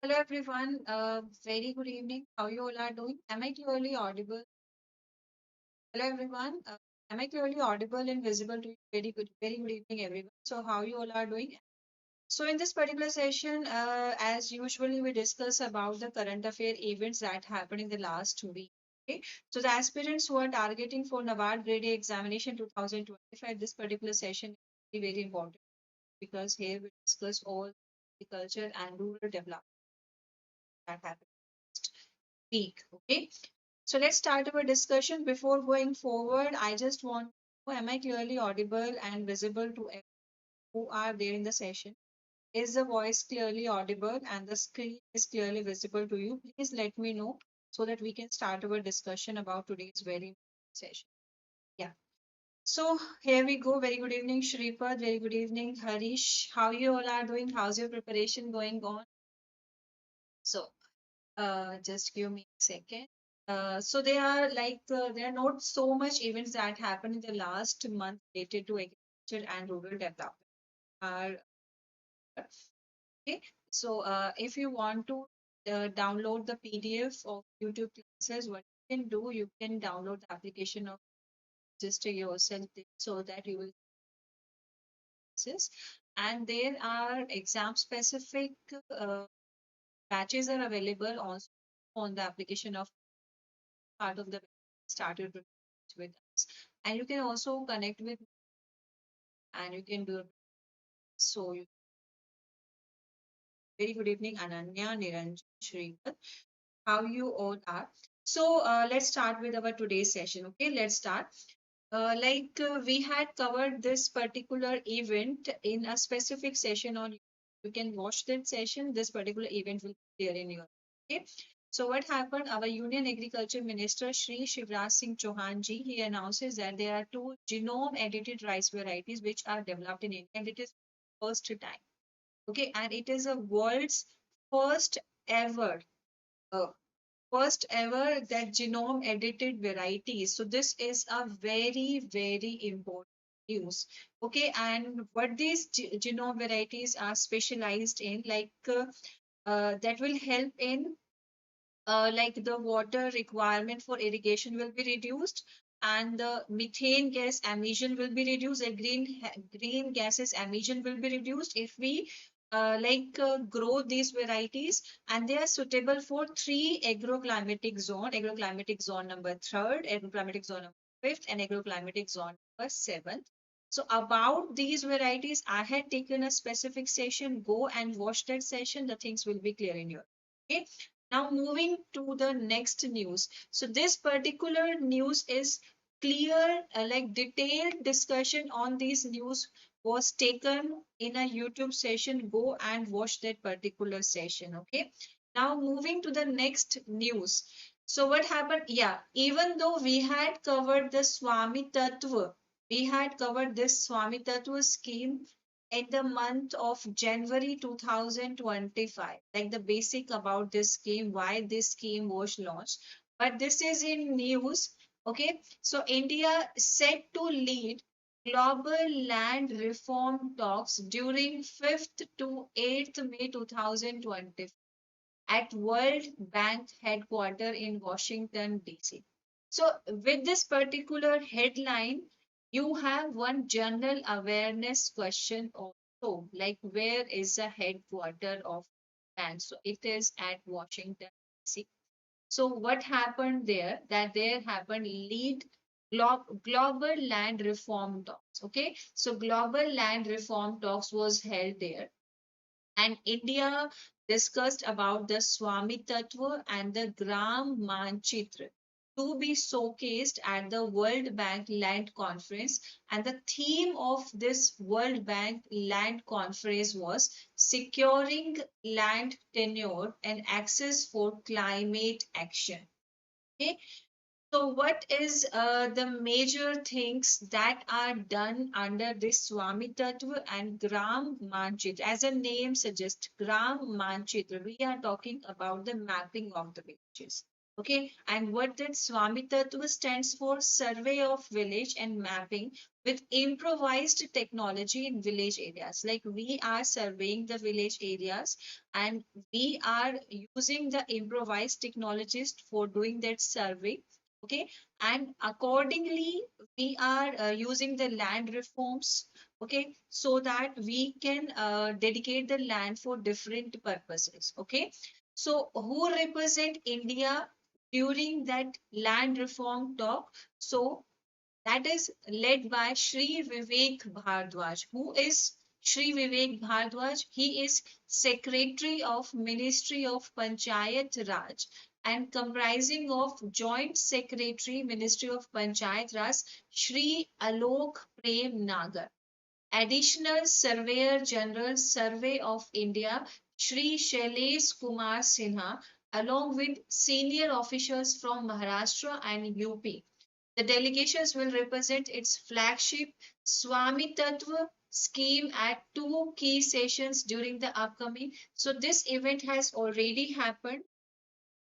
Hello everyone. Very good evening. How you all are doing? Am I clearly audible? Hello everyone. Am I clearly audible and visible to you? Very good evening everyone. So how you all are doing? So in this particular session, as usually we discuss about the current affair events that happened in the last week. Okay. So the aspirants who are targeting for NABARD Grade A examination 2025, this particular session is very important because here we discuss all the culture and rural development that happened week. Okay. So let's start our discussion. Before going forward, I just want to know, am I clearly audible and visible to everyone who are there in the session? Is the voice clearly audible and the screen is clearly visible to you? Please let me know so that we can start our discussion about today's very important session. Yeah. So here we go. Very good evening, Shripad. Very good evening, Harish. How you all are doing? How's your preparation going on? So just give me a second. So there are not so much events that happened in the last month related to agriculture and rural development. Are okay. So if you want to download the PDF of YouTube classes, what you can do, you can download the application of register yourself so that you will access. And there are exam specific batches are available also on the application of part of the started with us. And you can also connect with and you can do so. Very good evening, Ananya, Niranjan, Shrikant. How you all are? So let's start with our today's session. Okay, let's start. We had covered this particular event in a specific session on you can watch that session. This particular event will be there in your okay. So what happened? Our Union Agriculture Minister Shri Shivraj Singh Chauhan ji he announces that there are two genome edited rice varieties which are developed in India and it is first time. Okay, and it is a world's first ever uh, first ever that genome edited varieties. So this is a very important news. Okay, and what these genome varieties are specialized in, that will help in like the water requirement for irrigation will be reduced and the methane gas emission will be reduced and green gases emission will be reduced if we grow these varieties and they are suitable for three agroclimatic zone number third, agroclimatic zone number fifth, and agroclimatic zone number seventh. So about these varieties, I had taken a specific session. Go and watch that session. The things will be clear in your. Okay. Now moving to the next news. So this particular news is clear, like detailed discussion on these news was taken in a YouTube session. Go and watch that particular session. Okay. Now moving to the next news. So what happened? Yeah, even though we had covered the Swami Tattva, we had covered this Swami Tattva scheme in the month of January 2025, like the basic about this scheme, why this scheme was launched. But this is in news. Okay, so India set to lead global land reform talks during 5th to 8th May 2025 at World Bank headquarters in Washington, D.C. So, with this particular headline, you have one general awareness question also, like where is the headquarter of bank? So, it is at Washington, D.C. So, what happened there? That there happened lead global land reform talks. Okay, so global land reform talks was held there and India discussed about the Swami Tattva and the Gram Manchitra to be showcased at the World Bank Land Conference. And the theme of this World Bank Land Conference was securing land tenure and access for climate action. Okay, so, what is the major things that are done under this Swami Tattva and Gram Manchitra? As the name suggests, Gram Manchitra, we are talking about the mapping of the villages. Okay, and what that Swami Tattva stands for, survey of village and mapping with improvised technology in village areas. Like we are surveying the village areas and we are using the improvised technologies for doing that survey. Okay, and accordingly, we are using the land reforms. Okay, so that we can dedicate the land for different purposes. Okay, so who represent India during that land reform talk? So that is led by Sri Vivek Bhardwaj. Who is Sri Vivek Bhardwaj? He is Secretary of Ministry of Panchayat Raj and comprising of Joint Secretary Ministry of Panchayat Raj Sri Alok Prem Nagar. Additional Surveyor General Survey of India Shri Shailesh Kumar Sinha along with senior officials from Maharashtra and UP. The delegations will represent its flagship Swami Tattva scheme at two key sessions during the upcoming. So this event has already happened,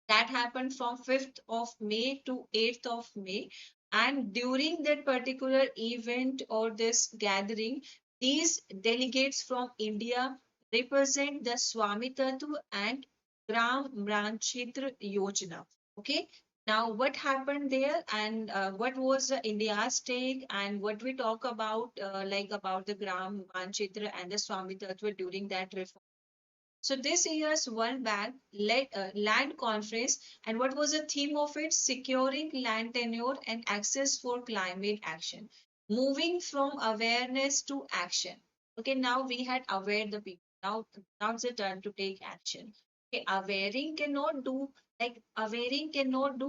that happened from 5th of May to 8th of May. And during that particular event or this gathering, these delegates from India represent the Swami Tattva and Gram Branchitra Yojana. Okay. Now, what happened there and what was India's take and what we talk about, like about the Gram Branchitra and the Swami Tattva during that reform. So this year's World Bank Land Conference, and what was the theme of it? Securing land tenure and access for climate action. Moving from awareness to action. Okay, now we had aware the people. Now it's the turn to take action. Okay, awareing cannot do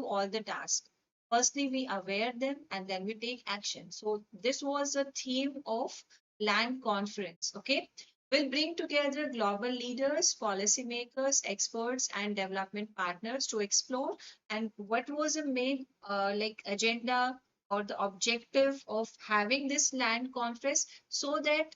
all the tasks. Firstly, we aware them and then we take action. So this was the theme of land conference. Okay, will bring together global leaders, policymakers, experts, and development partners to explore. And what was the main agenda or the objective of having this land conference? So that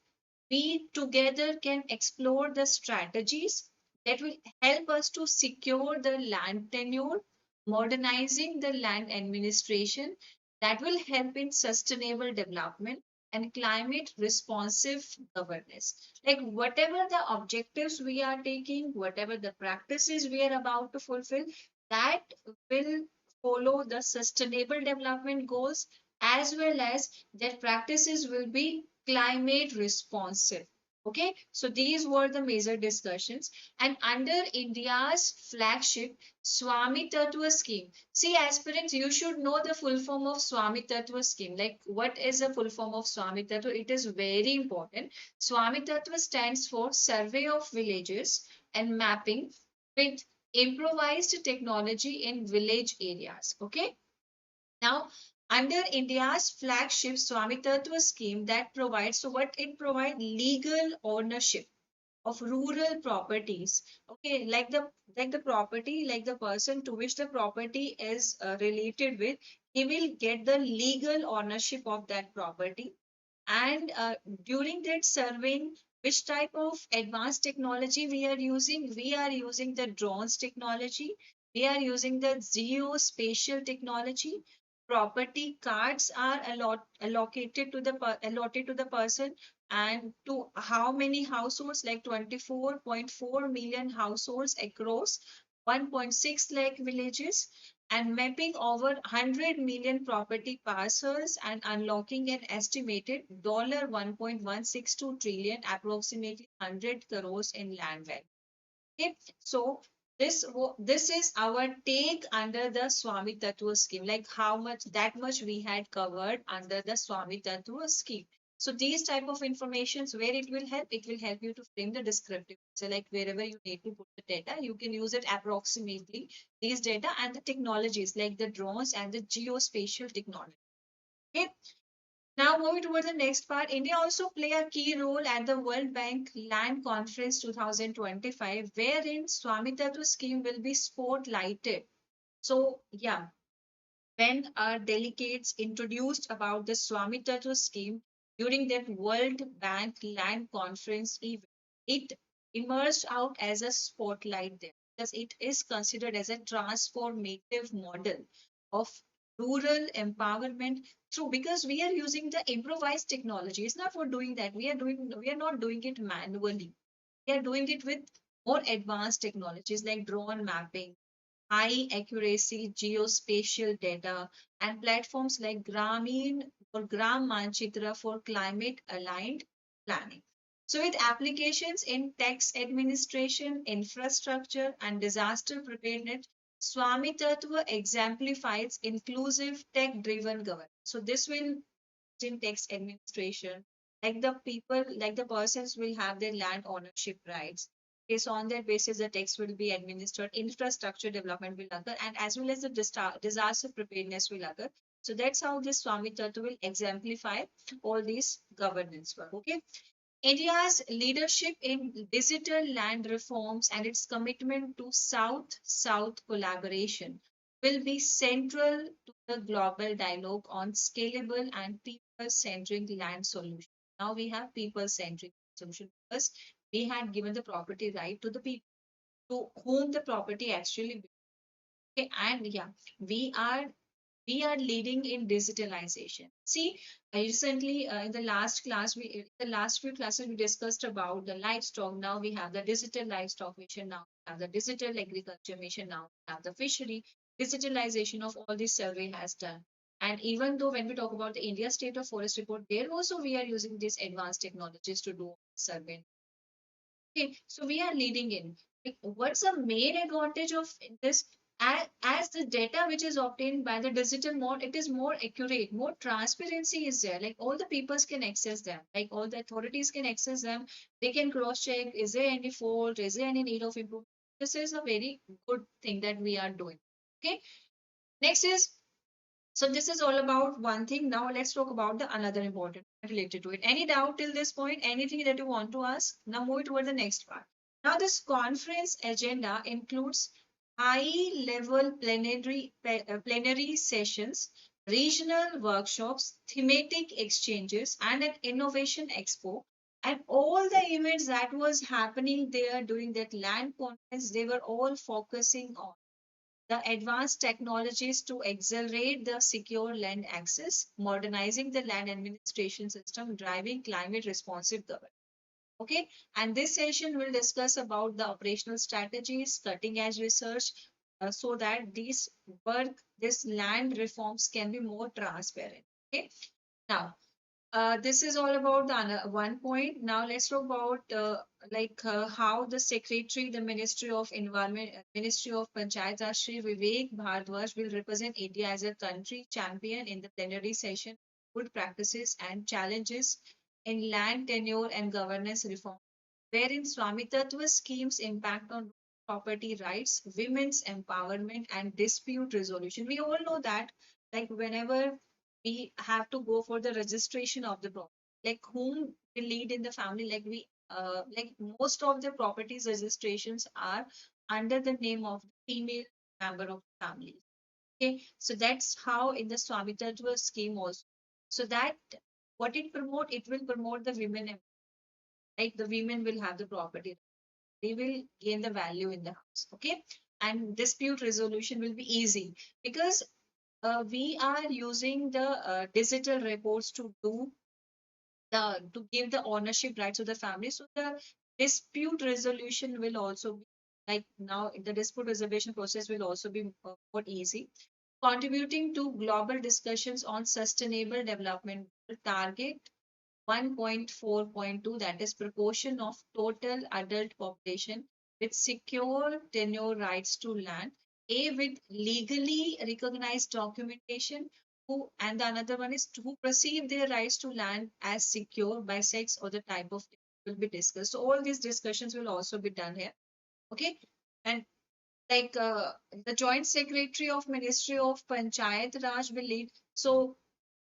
we together can explore the strategies that will help us to secure the land tenure, modernizing the land administration that will help in sustainable development and climate responsive governance. Like whatever the objectives we are taking, whatever the practices we are about to fulfill, that will follow the sustainable development goals, as well as their practices will be climate responsive. Okay, so these were the major discussions. And under India's flagship Swami Tattva scheme, see, aspirants, you should know the full form of Swami Tattva scheme. Like, what is the full form of Swami Tattva? It is very important. Swami Tattva stands for Survey of Villages and Mapping with improvised technology in village areas. Okay, now, under India's flagship Swamitattva scheme that provides, so what it provides, legal ownership of rural properties. Okay, like the property, like the person to which the property is related with, he will get the legal ownership of that property. And during that surveying, which type of advanced technology we are using? We are using the drones technology. We are using the geospatial technology. Property cards are allotted to the person and to how many households, like 24.4 million households across 1.6 lakh villages, and mapping over 100 million property parcels and unlocking an estimated $1.162 trillion, approximately 100 crores in land value. Okay, so this is our take under the Swami Tattva scheme, like how much, that much we had covered under the Swami Tattva scheme. So these type of informations, where it will help you to frame the descriptive. So like wherever you need to put the data, you can use it approximately these data and the technologies like the drones and the geospatial technology. Okay, now, moving toward the next part, India also play a key role at the World Bank Land Conference 2025, wherein Swamitattva scheme will be spotlighted. So, yeah, when our delegates introduced about the Swamitattva scheme during that World Bank Land Conference event, it emerged out as a spotlight there. because it is considered as a transformative model of rural empowerment through, because we are using the improvised technology. It's not for doing that. We are not doing it manually. We are doing it with more advanced technologies like drone mapping, high accuracy geospatial data, and platforms like Grameen or Gram Manchitra for climate aligned planning. So, with applications in tax administration, infrastructure, and disaster preparedness, Swami Tattva exemplifies inclusive tech driven governance. So, this will in tax administration, like the people, like the persons will have their land ownership rights. Okay, so on that basis, the tax will be administered, infrastructure development will occur, and as well as the disaster preparedness will occur. So that's how this Swami Tattva will exemplify all these governance work. Okay. India's leadership in digital land reforms and its commitment to South South collaboration will be central to the global dialogue on scalable and people centric land solutions. Now we have people centric solution because we had given the property right to the people to whom the property actually belongs. Okay, and yeah, we are we are leading in digitalization. See, recently in the last class, the last few classes we discussed about the livestock. Now we have the digital livestock mission. Now we have the digital agriculture mission. Now we have the fishery digitalization of all this survey has done. And even though when we talk about the India State of Forest report, there also we are using these advanced technologies to do survey. Okay, so we are leading in. Like, what's the main advantage of this? As the data which is obtained by the digital mode, it is more accurate, more transparency is there. Like all the peoples can access them, like all the authorities can access them. They can cross check, is there any fault, is there any need of improvement? This is a very good thing that we are doing. Okay, next is, so this is all about one thing. Now let's talk about the another important point related to it. Any doubt till this point? Anything that you want to ask? Now move toward the next part. Now this conference agenda includes high-level plenary sessions, regional workshops, thematic exchanges, and an innovation expo. And all the events that was happening there during that land conference, they were all focusing on the advanced technologies to accelerate the secure land access, modernizing the land administration system, driving climate responsive government. Okay, and this session will discuss about the operational strategies, cutting edge research, so that these this land reforms can be more transparent. Okay, now this is all about the one point. Now let's talk about how the secretary, the Ministry of Environment, Ministry of Panchayat Raj, Shri Vivek Bhardwaj will represent India as a country champion in the plenary session, good practices and challenges in land tenure and governance reform, wherein Swami Tattva schemes impact on property rights, women's empowerment, and dispute resolution. We all know that, like, whenever we have to go for the registration of the property, like, whom will lead in the family, like, like, most of the properties registrations are under the name of the female member of the family. Okay, so that's how in the Swami Tattva scheme also. So that what it promote, it will promote the women, like the women will have the property, they will gain the value in the house. Okay, and dispute resolution will be easy because we are using the digital reports to do the to give the ownership rights to the family, so the dispute resolution will also be, like, now the dispute resolution process will also be more easy, contributing to global discussions on sustainable development target 1.4.2, that is proportion of total adult population with secure tenure rights to land, a with legally recognized documentation, who, and the another one is who perceive their rights to land as secure by sex or the type of will be discussed. So all these discussions will also be done here. Okay, and like the joint secretary of Ministry of Panchayat Raj will lead. So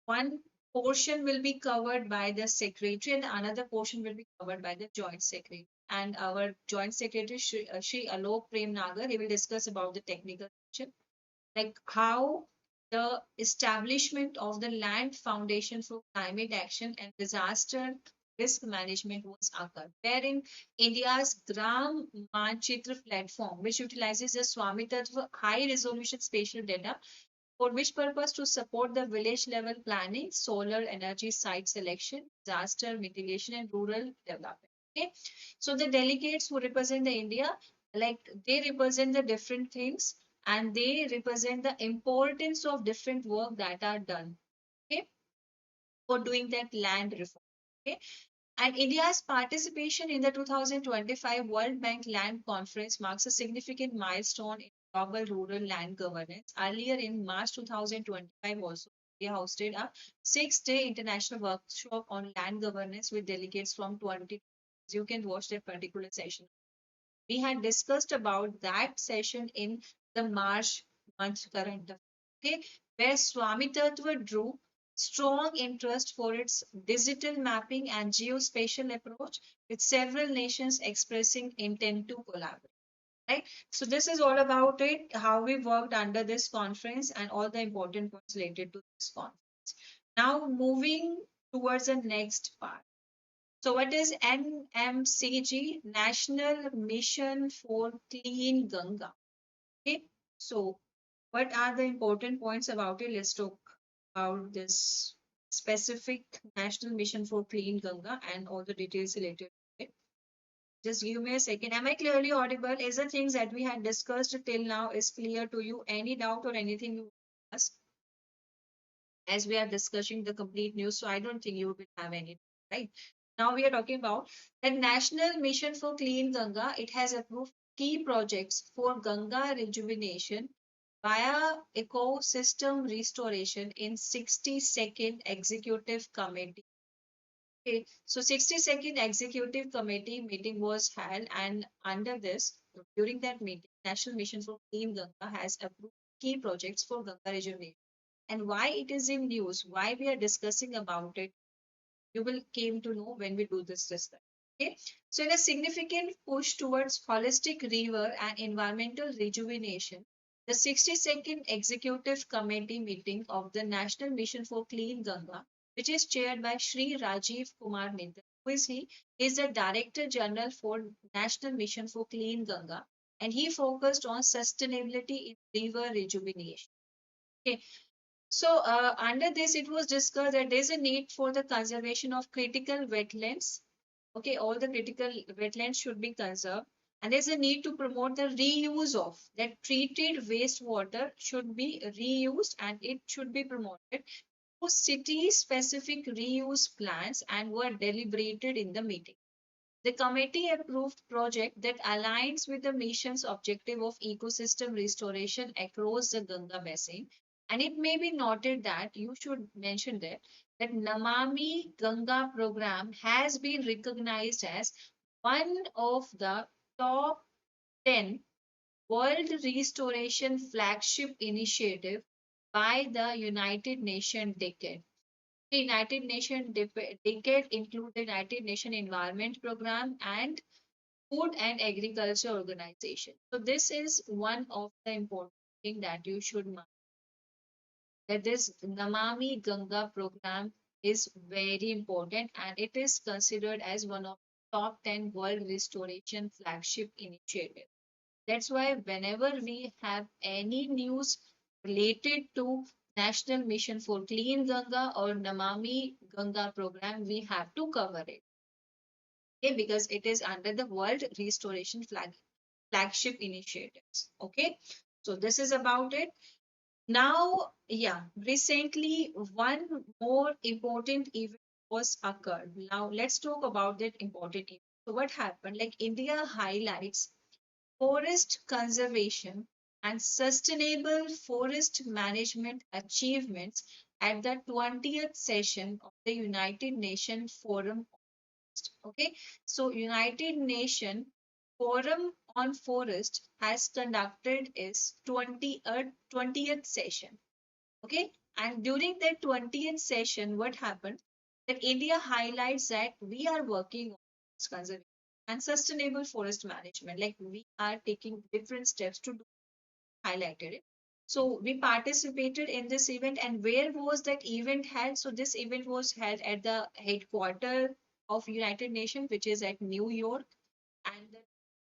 one portion will be covered by the secretary and another portion will be covered by the joint secretary. And our joint secretary, Shri Alok Prem Nagar, he will discuss about the technical section, like how the establishment of the land foundation for climate action and disaster risk management was occurred, wherein India's Gram Manchitra platform, which utilizes the Swamitattva high resolution spatial data, for which purpose to support the village level planning, solar energy site selection, disaster mitigation, and rural development. Okay, so the delegates who represent the India, like they represent the different things and they represent the importance of different work that are done. Okay, for doing that land reform. Okay, and India's participation in the 2025 World Bank Land Conference marks a significant milestone in global rural land governance. Earlier in March 2025, also, India hosted a 6-day international workshop on land governance with delegates from 20. You can watch that particular session. We had discussed about that session in the March month current affair, okay, where Swami Tattva drew strong interest for its digital mapping and geospatial approach, with several nations expressing intent to collaborate. Right. So this is all about it, how we worked under this conference and all the important points related to this conference. Now moving towards the next part. So, what is NMCG? National Mission for Clean Ganga. Okay. So, what are the important points about it? Let's talk about this specific National Mission for Clean Ganga and all the details related to it. Just give me a second. Am I clearly audible? Is the things that we had discussed till now is clear to you? Any doubt or anything you ask? As we are discussing the complete news, so I don't think you will have any, right? Now we are talking about the National Mission for Clean Ganga. It has approved key projects for Ganga rejuvenation via ecosystem restoration in 62nd Executive Committee. Okay, so 62nd Executive Committee meeting was held, and under this, during that meeting, National Mission for Clean Ganga has approved key projects for Ganga rejuvenation. And why it is in news, why we are discussing about it, you will came to know when we do this discussion. Okay, so in a significant push towards holistic river and environmental rejuvenation, the 62nd Executive Committee meeting of the National Mission for Clean Ganga, which is chaired by Sri Rajiv Kumar Mittal, who is he? He is the Director General for National Mission for Clean Ganga, and he focused on sustainability in river rejuvenation. Okay, so, under this, it was discussed that there's a need for the conservation of critical wetlands. Okay, all the critical wetlands should be conserved. And there's a need to promote the reuse of that treated wastewater should be reused and it should be promoted through city-specific reuse plans and were deliberated in the meeting. The committee approved project that aligns with the mission's objective of ecosystem restoration across the Ganga basin. And it may be noted that you should mention that Namami Ganga program has been recognized as one of the top 10 World Restoration Flagship Initiative by the United Nations Decade. The United Nations Decade include the United Nations Environment Program and Food and Agriculture Organization. So this is one of the important thing that you should mind, that this Namami Ganga program is very important and it is considered as one of the top 10 world restoration flagship initiatives. That's why whenever we have any news related to National Mission for Clean Ganga or Namami Ganga program, we have to cover it. Okay, because it is under the World Restoration Flagship Initiatives. Okay, so this is about it. Now, yeah, recently one more important event was occurred. Now let's talk about that important event. So what happened? Like India highlights forest conservation and sustainable forest management achievements at the 20th session of the United Nations Forum. Okay, so United Nations Forum on Forest has conducted its 20th session. Okay, and during that 20th session, what happened? That India highlights that we are working on forest conservation and sustainable forest management. Like we are taking different steps to do, highlighted it. So we participated in this event, and where was that event held? So this event was held at the headquarters of United Nations, which is at New York, and the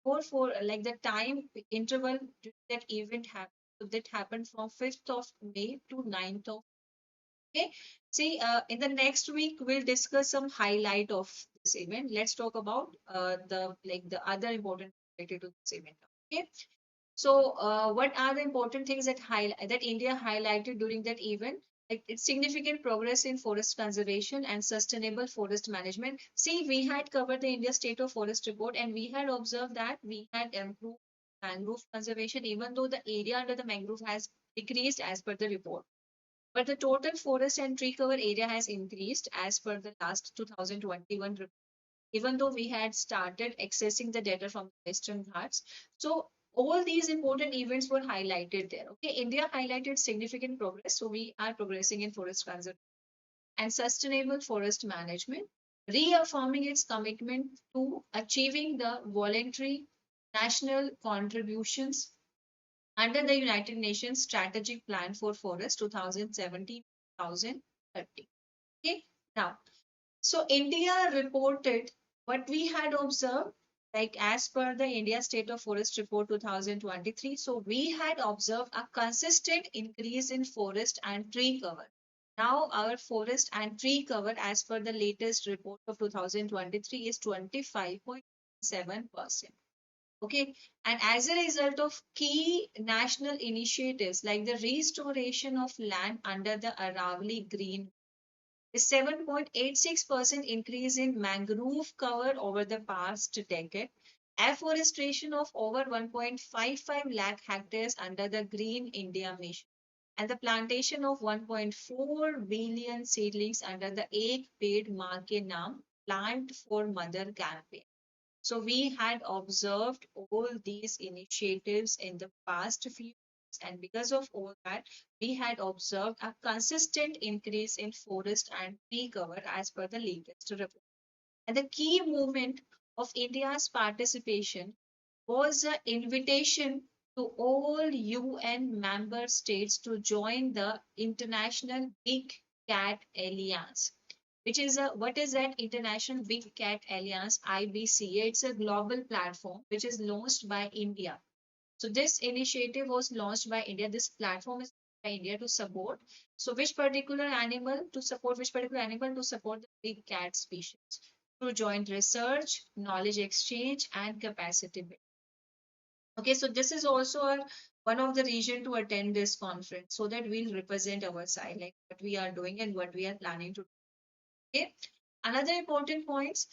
more for like the time interval that event happened. So that happened from 5th of May to 9th of. Okay. See, in the next week we'll discuss some highlight of this event. Let's talk about the other important related to this event. Okay. So, what are the important things that India highlighted during that event? Like its significant progress in forest conservation and sustainable forest management. See, we had covered the India State of Forest report, and we had observed that we had improved mangrove conservation, even though the area under the mangrove has decreased as per the report. But the total forest and tree cover area has increased as per the last 2021 report, even though we had started accessing the data from the Western Ghats. So all these important events were highlighted there. Okay, India highlighted significant progress. So we are progressing in forest conservation and sustainable forest management, reaffirming its commitment to achieving the voluntary national contributions under the United Nations Strategic Plan for Forest 2017-2030. Okay, now so India reported what we had observed, like as per the India State of Forest Report 2023. So we had observed a consistent increase in forest and tree cover. Now our forest and tree cover as per the latest report of 2023 is 25.7%. Okay, and as a result of key national initiatives like the restoration of land under the Aravali Green, a 7.86% increase in mangrove cover over the past decade, afforestation of over 1.55 lakh hectares under the Green India Mission, and the plantation of 1.4 billion seedlings under the Ek Ped Maa Ke Naam Plant for Mother campaign. So we had observed all these initiatives in the past few years, and because of all that, we had observed a consistent increase in forest and tree cover as per the latest report. And the key movement of India's participation was an invitation to all UN member states to join the International Big Cat Alliance, which is a what is that International Big Cat Alliance, IBCA? It's a global platform which is launched by India. So this initiative was launched by India. This platform is by India to support. So which particular animal to support the big cat species through joint research, knowledge exchange, and capacity building. Okay, so this is also one of the reason to attend this conference so that we'll represent our side, like what we are doing and what we are planning to do. Okay. Another important points.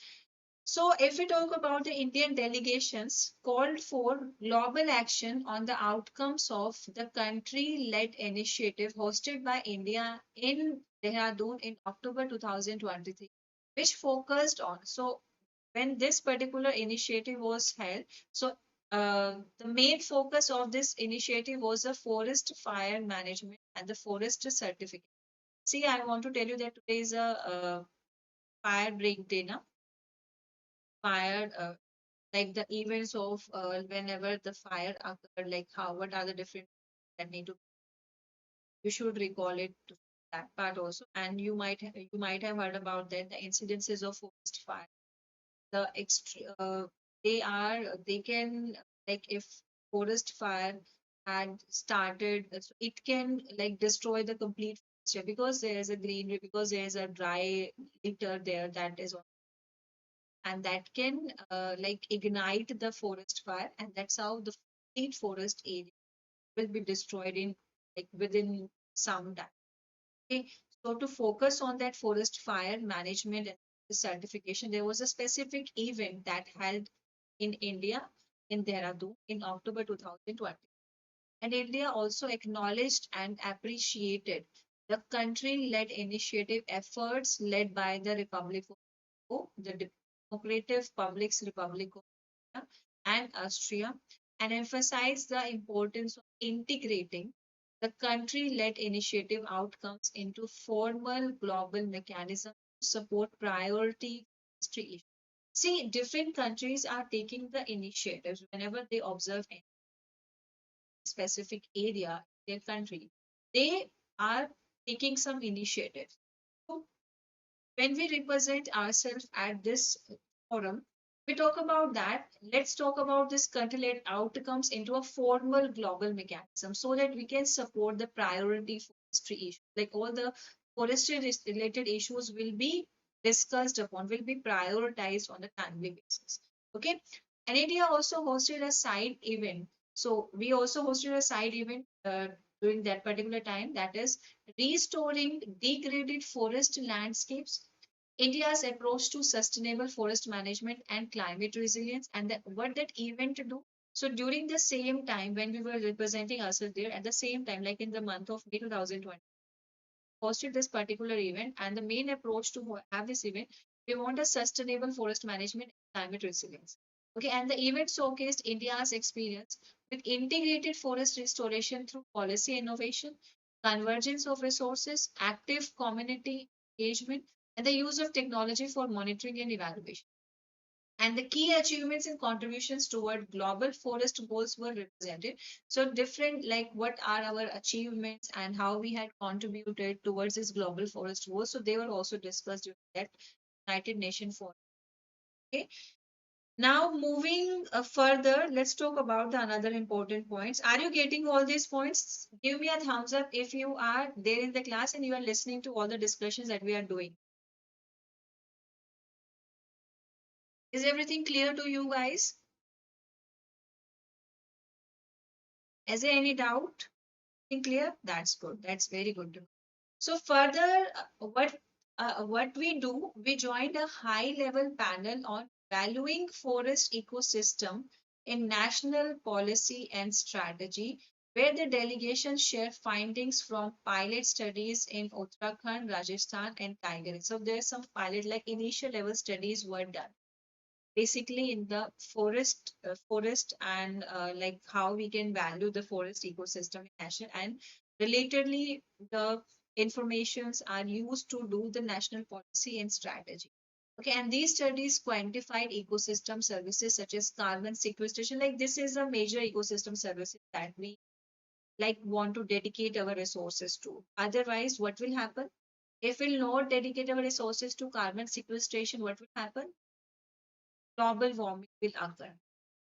So if we talk about the Indian delegations called for global action on the outcomes of the country-led initiative hosted by India in Dehradun in October 2023, which focused on, so when this particular initiative was held, so the main focus of this initiative was the forest fire management and the forest certificate. See, I want to tell you that today is a fire break day, na? Fire, like the events of whenever the fire occurred, like how, what are the different that need to, you should recall it to that part also. And you might have heard about that the incidences of forest fire, the they can, like if forest fire had started, so it can like destroy the complete forest area because there is a greenery, because there is a dry litter there that is on, and that can like ignite the forest fire, and that's how the complete forest area will be destroyed in like within some time. Okay, so to focus on that forest fire management and certification, there was a specific event that held in India in Dehradun in October 2020. And India also acknowledged and appreciated the country-led initiative efforts led by the Republic of Congo, the Democratic Republic of China, and Austria, and emphasized the importance of integrating the country-led initiative outcomes into formal global mechanisms to support priority forestry issues. See, different countries are taking the initiatives whenever they observe any specific area in their country. They are taking some initiatives. when we represent ourselves at this forum, we talk about that. Let's talk about this contemplate outcomes into a formal global mechanism so that we can support the priority forestry issue. Like all the forestry related issues will be discussed upon, will be prioritized on a timely basis. Okay. And India also hosted a side event. So we also hosted a side event during that particular time, that is restoring degraded forest landscapes, India's approach to sustainable forest management and climate resilience, and what that event to do. So during the same time when we were representing ourselves there, at the same time, like in the month of May 2020, hosted this particular event, and the main approach to have this event, we want a sustainable forest management and climate resilience. Okay, and the event showcased India's experience with integrated forest restoration through policy innovation, convergence of resources, active community engagement, and the use of technology for monitoring and evaluation. And the key achievements and contributions toward global forest goals were represented. So different, like what are our achievements and how we had contributed towards this global forest goals, so they were also discussed during that United Nations forum. Okay, now moving further, let's talk about the another important points. Are you getting all these points? Give me a thumbs up if you are there in the class and you are listening to all the discussions that we are doing. Is everything clear to you guys? Is there any doubt? Clear? That's good. That's very good to know. So further, what we do, we joined a high-level panel on valuing forest ecosystem in national policy and strategy, where the delegation share findings from pilot studies in Uttarakhand, Rajasthan, and Tiger. So there's some pilot, like initial level studies were done basically in the forest and like how we can value the forest ecosystem in national, and relatedly the informations are used to do the national policy and strategy. Okay, and these studies quantified ecosystem services such as carbon sequestration. Like this is a major ecosystem services that we like want to dedicate our resources to. Otherwise, what will happen if we'll not dedicate our resources to carbon sequestration? What will happen? Global warming will occur.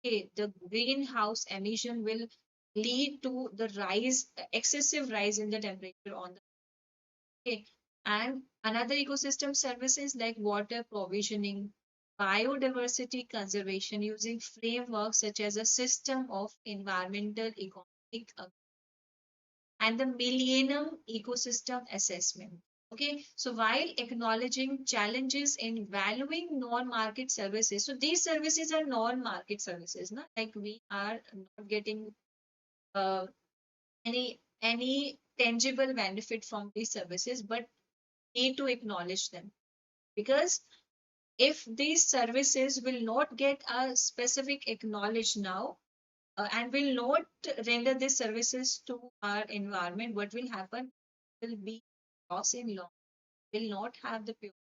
Okay, the greenhouse emission will lead to the rise, excessive rise in the temperature on the. Okay, and another ecosystem services like water provisioning, biodiversity conservation using frameworks such as a system of environmental, economic, and the Millennium Ecosystem Assessment. Okay, so while acknowledging challenges in valuing non-market services, so these services are non-market services, na? Like we are not getting uh, any tangible benefit from these services, but need to acknowledge them because if these services will not get a specific acknowledge now, and will not render these services to our environment, what will happen will be loss in law, will not have the pure,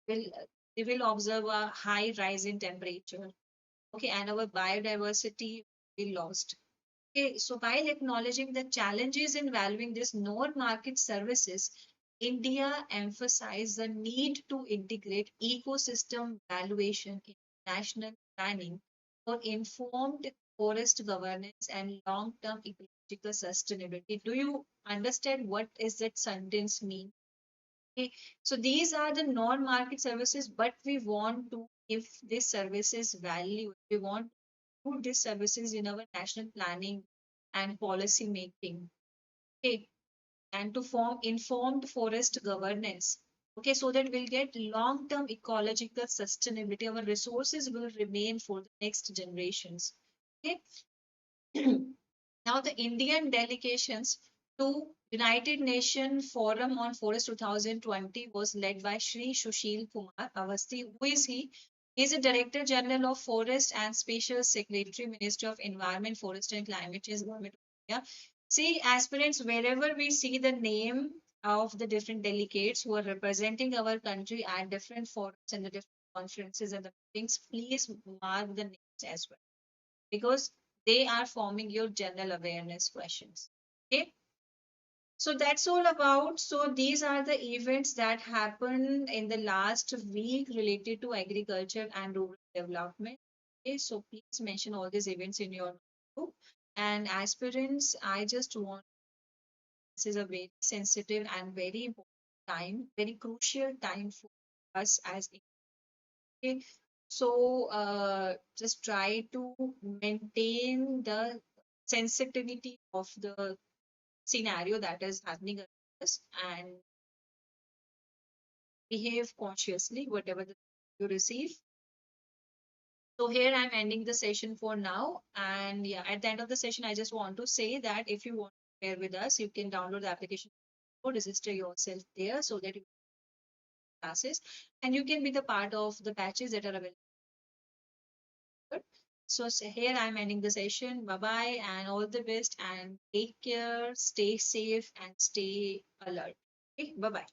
will we will observe a high rise in temperature. Okay, and our biodiversity will be lost. Okay, so while acknowledging the challenges in valuing these non-market services, India emphasized the need to integrate ecosystem valuation in national planning for informed forest governance and long-term ecological sustainability. Do you understand what is that sentence mean? Okay, so these are the non-market services, but we want to give these services value. We want to put these services in our national planning and policy making. Okay, and to form informed forest governance. Okay, so that we'll get long-term ecological sustainability. Our resources will remain for the next generations. Okay. Now, the Indian delegations to United Nations Forum on Forest 2020 was led by Sri Sushil Kumar Avasti. Who is he? He is a Director General of Forest and Special Secretary, Ministry of Environment, Forest and Climate Change, Government of India. See, aspirants, wherever we see the name of the different delegates who are representing our country at different forums and the different conferences and the meetings, please mark the names as well because they are forming your general awareness questions. Okay. So that's all about. So these are the events that happened in the last week related to agriculture and rural development. Okay, so please mention all these events in your notebook. And aspirants, I just want, this is a very sensitive and very important time, very crucial time for us as Indians. So just try to maintain the sensitivity of the scenario that is happening around us and behave consciously whatever the you receive. So here I'm ending the session for now. And yeah, at the end of the session, I just want to say that if you want to pair with us, you can download the application or register yourself there so that you can classes and you can be the part of the batches that are available. So here I'm ending the session. Bye bye and all the best and take care, stay safe and stay alert. Okay, bye bye.